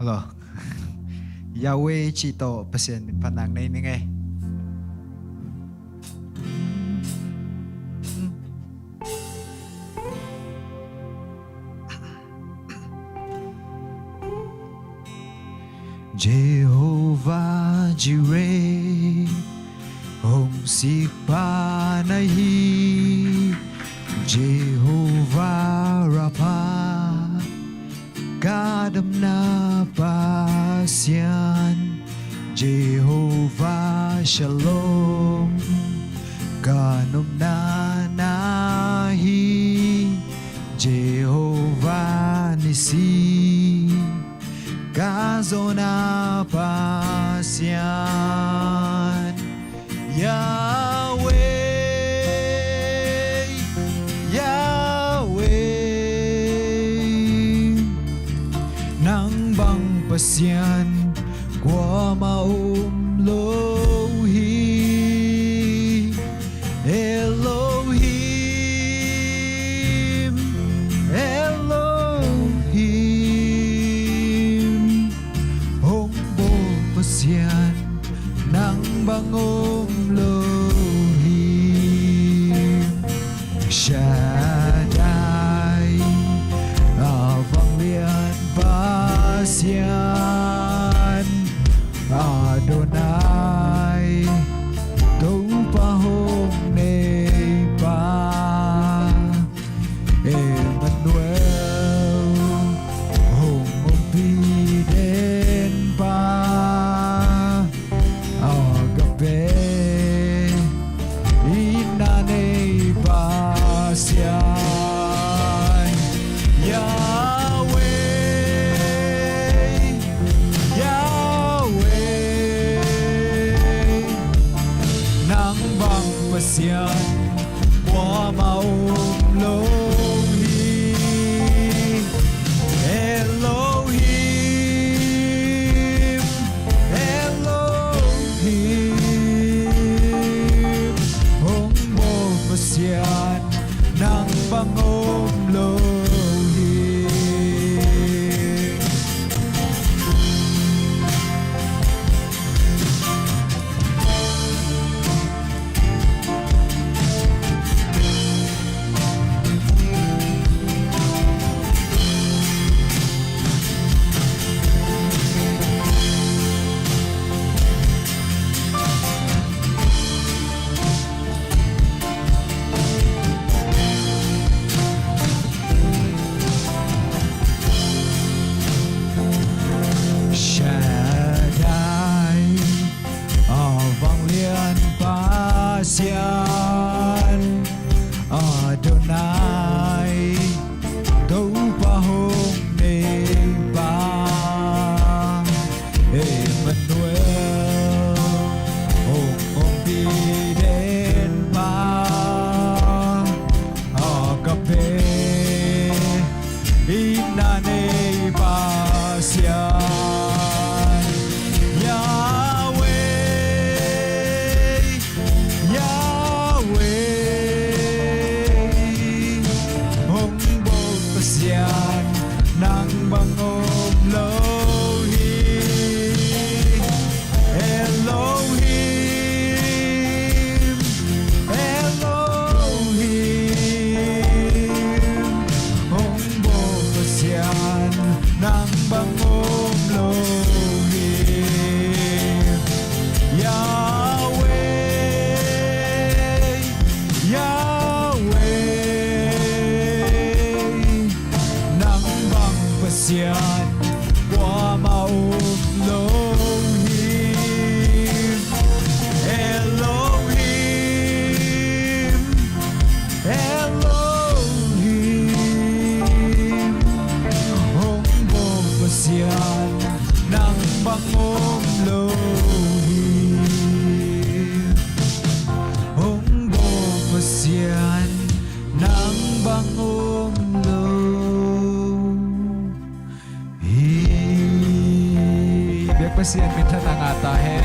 lo Yahweh chi to pasien min panang nei ni ngai Jehovah Jireh Hong sikpa nahi Jehovah Rapha Kadam na pasyan Jehovah Shalom Kanom na nahi Jehovah Nisi Kazo na pasyan Yahweh Yahweh Nang bang pasyan Kwa maumlohi Elohim Elohim Hongbo pasyan Nang bangumlohim Shaddai Abang lian pasyan Adonai Kau pahong nepa Emmanuel Hong umpiden pa Agape Inanay pasyan Yahweh Yahweh Nang bang pasyan Kwa maumlohi Elohim Elohim Hongbo pasyan Nang bangumlohi Shaddai Abang lian pasyan Adonai Kau pahong nepa Emmanuel Hong umpiden pa Agape Inanay pasyan Yahweh Yahweh Hongbo pasyan Nang bangumlohi Elohim Elohim Hongbo pasyan Nang bangumlohi Yahweh Yahweh Nang bang pasyan Kwa maumlohi Elohim Elohim Hongbo pasyan Nang bangumlohi Hongbo pasyan Nang bangumlohi Biag pasyan minta nangatahe